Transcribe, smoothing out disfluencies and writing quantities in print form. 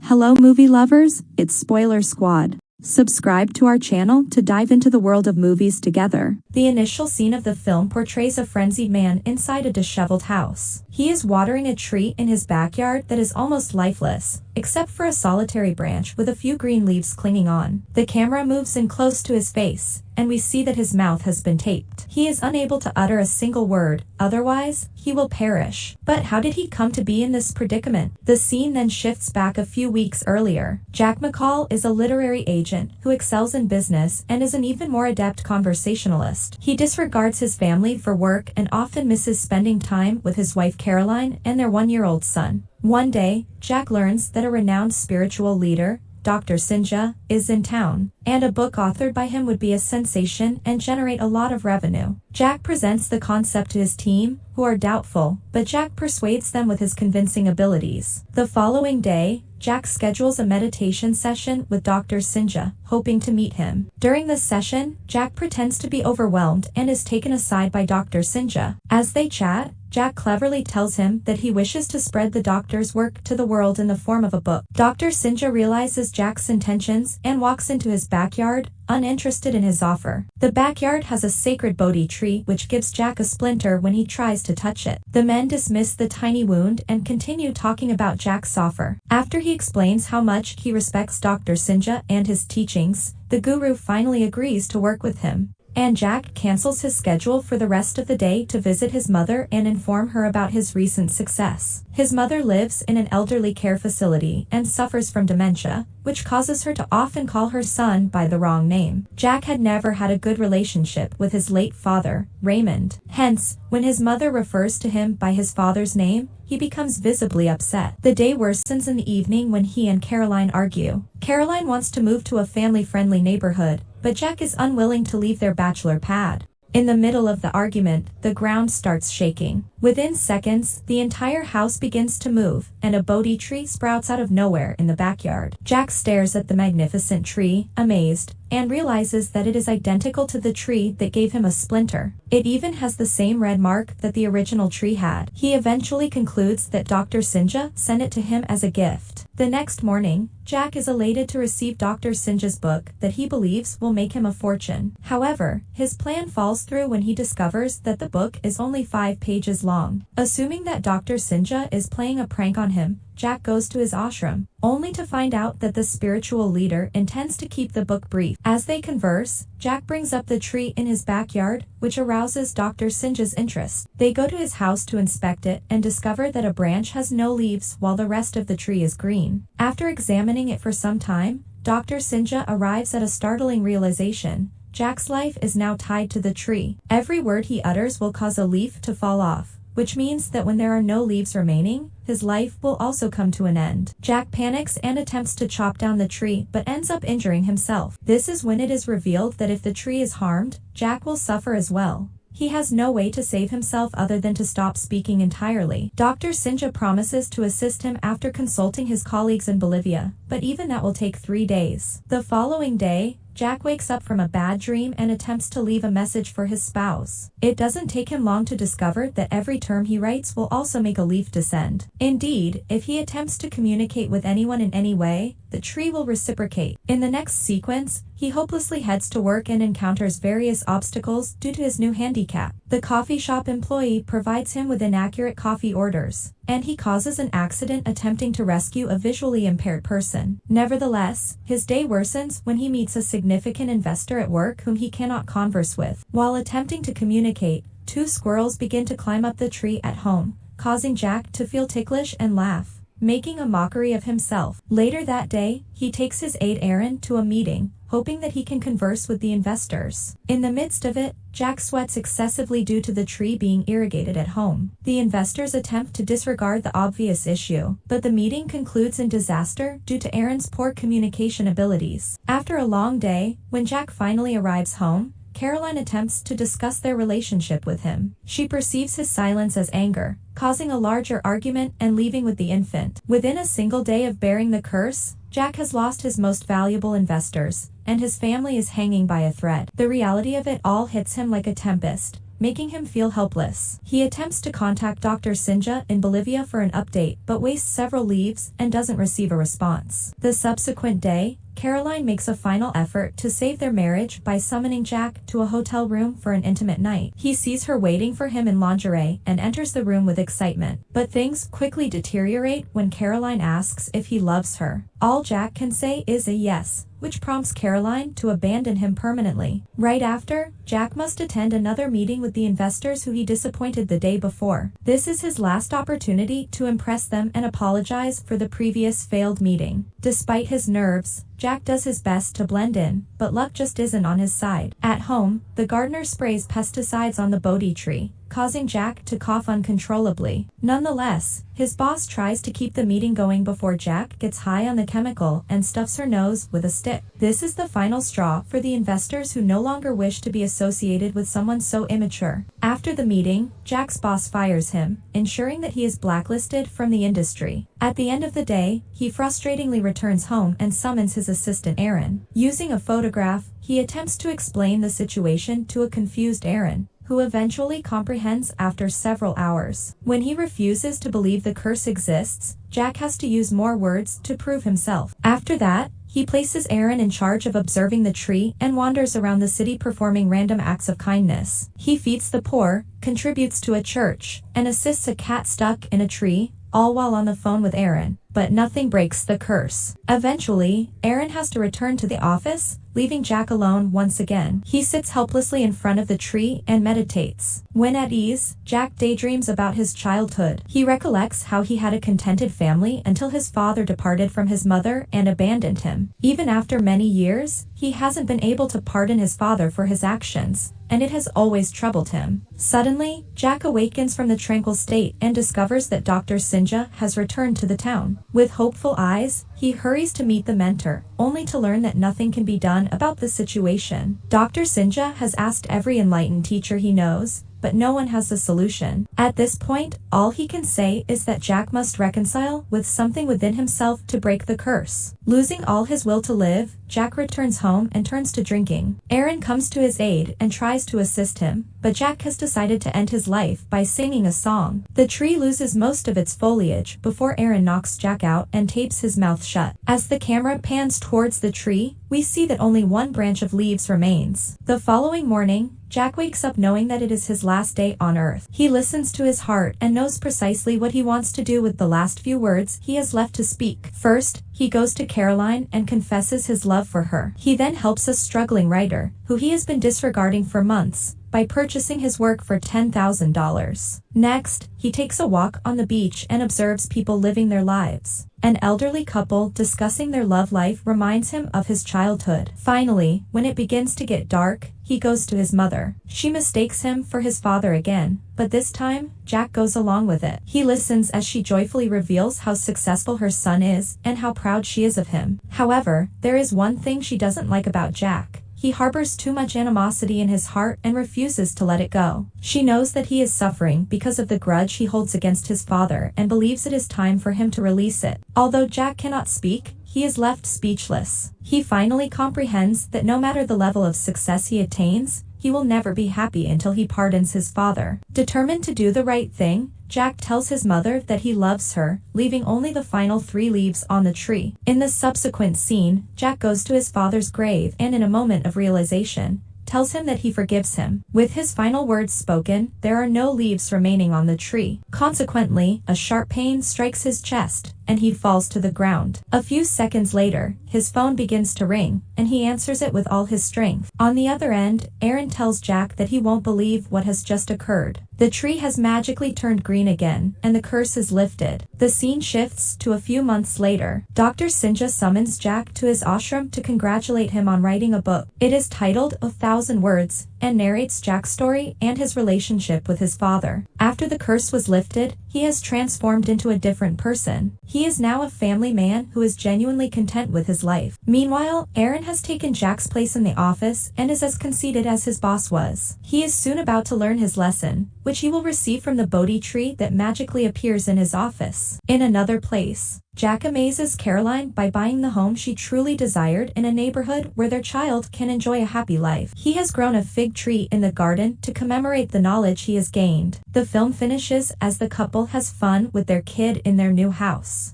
Hello movie lovers, it's Spoiler Squad. Subscribe to our channel to dive into the world of movies together. The initial scene of the film portrays a frenzied man inside a disheveled house. He is watering a tree in his backyard that is almost lifeless, except for a solitary branch with a few green leaves clinging on. The camera moves in close to his face, and we see that his mouth has been taped. He is unable to utter a single word, otherwise, he will perish. But how did he come to be in this predicament? The scene then shifts back a few weeks earlier. Jack McCall is a literary agent who excels in business and is an even more adept conversationalist. He disregards his family for work and often misses spending time with his wife Caroline and their one-year-old son. One day, Jack learns that a renowned spiritual leader, Dr. Sinja, is in town, and a book authored by him would be a sensation and generate a lot of revenue. Jack presents the concept to his team, who are doubtful, but Jack persuades them with his convincing abilities. The following day, Jack schedules a meditation session with Dr. Sinja, hoping to meet him. During this session, Jack pretends to be overwhelmed and is taken aside by Dr. Sinja. As they chat, Jack cleverly tells him that he wishes to spread the doctor's work to the world in the form of a book. Dr. Sinja realizes Jack's intentions and walks into his backyard, uninterested in his offer. The backyard has a sacred Bodhi tree which gives Jack a splinter when he tries to touch it. The men dismiss the tiny wound and continue talking about Jack's offer. After he explains how much he respects Dr. Sinja and his teachings, the guru finally agrees to work with him. And Jack cancels his schedule for the rest of the day to visit his mother and inform her about his recent success. His mother lives in an elderly care facility and suffers from dementia, which causes her to often call her son by the wrong name. Jack had never had a good relationship with his late father, Raymond. Hence, when his mother refers to him by his father's name, he becomes visibly upset. The day worsens in the evening when he and Caroline argue. Caroline wants to move to a family-friendly neighborhood, but Jack is unwilling to leave their bachelor pad. In the middle of the argument, the ground starts shaking. Within seconds, the entire house begins to move, and a Bodhi tree sprouts out of nowhere in the backyard. Jack stares at the magnificent tree, amazed, and realizes that it is identical to the tree that gave him a splinter. It even has the same red mark that the original tree had. He eventually concludes that Dr. Sinja sent it to him as a gift. The next morning, Jack is elated to receive Dr. Sinja's book that he believes will make him a fortune. However, his plan falls through when he discovers that the book is only 5 pages long. Assuming that Dr. Sinja is playing a prank on him, Jack goes to his ashram, only to find out that the spiritual leader intends to keep the book brief. As they converse, Jack brings up the tree in his backyard, which arouses Dr. Sinja's interest. They go to his house to inspect it and discover that a branch has no leaves while the rest of the tree is green. After examining it for some time, Dr. Sinja arrives at a startling realization. Jack's life is now tied to the tree. Every word he utters will cause a leaf to fall off, which means that when there are no leaves remaining, his life will also come to an end. Jack panics and attempts to chop down the tree but ends up injuring himself. This is when it is revealed that if the tree is harmed, Jack will suffer as well. He has no way to save himself other than to stop speaking entirely. Dr. Sinja promises to assist him after consulting his colleagues in Bolivia, but even that will take 3 days. The following day, Jack wakes up from a bad dream and attempts to leave a message for his spouse. It doesn't take him long to discover that every term he writes will also make a leaf descend. Indeed, if he attempts to communicate with anyone in any way, the tree will reciprocate. In the next sequence, he hopelessly heads to work and encounters various obstacles due to his new handicap. The coffee shop employee provides him with inaccurate coffee orders, and he causes an accident attempting to rescue a visually impaired person. Nevertheless, his day worsens when he meets a significant investor at work whom he cannot converse with. While attempting to communicate, 2 squirrels begin to climb up the tree at home, causing Jack to feel ticklish and laugh, making a mockery of himself. Later that day, he takes his aide Aaron to a meeting, hoping that he can converse with the investors. In the midst of it, Jack sweats excessively due to the tree being irrigated at home. The investors attempt to disregard the obvious issue, but the meeting concludes in disaster due to Aaron's poor communication abilities. After a long day, when Jack finally arrives home, Caroline attempts to discuss their relationship with him. She perceives his silence as anger, causing a larger argument and leaving with the infant. Within a single day of bearing the curse, Jack has lost his most valuable investors, and his family is hanging by a thread. The reality of it all hits him like a tempest, making him feel helpless. He attempts to contact Dr. Sinja in Bolivia for an update but wastes several leaves and doesn't receive a response. The subsequent day, Caroline makes a final effort to save their marriage by summoning Jack to a hotel room for an intimate night. He sees her waiting for him in lingerie and enters the room with excitement. But things quickly deteriorate when Caroline asks if he loves her. All Jack can say is a yes, which prompts Caroline to abandon him permanently. Right after, Jack must attend another meeting with the investors who he disappointed the day before. This is his last opportunity to impress them and apologize for the previous failed meeting. Despite his nerves, Jack does his best to blend in, but luck just isn't on his side. At home, the gardener sprays pesticides on the Bodhi tree, causing Jack to cough uncontrollably. Nonetheless, his boss tries to keep the meeting going before Jack gets high on the chemical and stuffs her nose with a stick. This is the final straw for the investors who no longer wish to be associated with someone so immature. After the meeting, Jack's boss fires him, ensuring that he is blacklisted from the industry. At the end of the day, he frustratingly returns home and summons his assistant Aaron. Using a photograph, he attempts to explain the situation to a confused Aaron, who eventually comprehends after several hours. When he refuses to believe the curse exists, Jack has to use more words to prove himself. After that, he places Aaron in charge of observing the tree and wanders around the city performing random acts of kindness. He feeds the poor, contributes to a church, and assists a cat stuck in a tree, all while on the phone with Aaron. But nothing breaks the curse. Eventually, Aaron has to return to the office, leaving Jack alone once again. He sits helplessly in front of the tree and meditates. When at ease, Jack daydreams about his childhood. He recollects how he had a contented family until his father departed from his mother and abandoned him. Even after many years, he hasn't been able to pardon his father for his actions, and it has always troubled him. Suddenly, Jack awakens from the tranquil state and discovers that Dr. Sinja has returned to the town. With hopeful eyes, he hurries to meet the mentor, only to learn that nothing can be done about the situation. Dr. Sinja has asked every enlightened teacher he knows, but no one has the solution. At this point, all he can say is that Jack must reconcile with something within himself to break the curse. Losing all his will to live, Jack returns home and turns to drinking. Aaron comes to his aid and tries to assist him, but Jack has decided to end his life by singing a song. The tree loses most of its foliage before Aaron knocks Jack out and tapes his mouth shut. As the camera pans towards the tree, we see that only one branch of leaves remains. The following morning, Jack wakes up knowing that it is his last day on Earth. He listens to his heart and knows precisely what he wants to do with the last few words he has left to speak. First, he goes to Caroline and confesses his love for her. He then helps a struggling writer, who he has been disregarding for months, by purchasing his work for $10,000. Next, he takes a walk on the beach and observes people living their lives. An elderly couple discussing their love life reminds him of his childhood. Finally, when it begins to get dark, he goes to his mother. She mistakes him for his father again, but this time, Jack goes along with it. He listens as she joyfully reveals how successful her son is and how proud she is of him. However, there is one thing she doesn't like about Jack. He harbors too much animosity in his heart and refuses to let it go. She knows that he is suffering because of the grudge he holds against his father and believes it is time for him to release it. Although Jack cannot speak, he is left speechless. He finally comprehends that no matter the level of success he attains, he will never be happy until he pardons his father. Determined to do the right thing, Jack tells his mother that he loves her, leaving only the final 3 leaves on the tree. In the subsequent scene, Jack goes to his father's grave and in a moment of realization, tells him that he forgives him. With his final words spoken, there are no leaves remaining on the tree. Consequently, a sharp pain strikes his chest, and he falls to the ground. A few seconds later, his phone begins to ring, and he answers it with all his strength. On the other end, Aaron tells Jack that he won't believe what has just occurred. The tree has magically turned green again, and the curse is lifted. The scene shifts to a few months later. Dr. Sinja summons Jack to his ashram to congratulate him on writing a book. It is titled 1,000 Words, and narrates Jack's story and his relationship with his father. After the curse was lifted, he has transformed into a different person. He is now a family man who is genuinely content with his life. Meanwhile, Aaron has taken Jack's place in the office and is as conceited as his boss was. He is soon about to learn his lesson, which he will receive from the Bodhi tree that magically appears in his office. In another place, Jack amazes Caroline by buying the home she truly desired in a neighborhood where their child can enjoy a happy life. He has grown a fig tree in the garden to commemorate the knowledge he has gained. The film finishes as the couple has fun with their kid in their new house.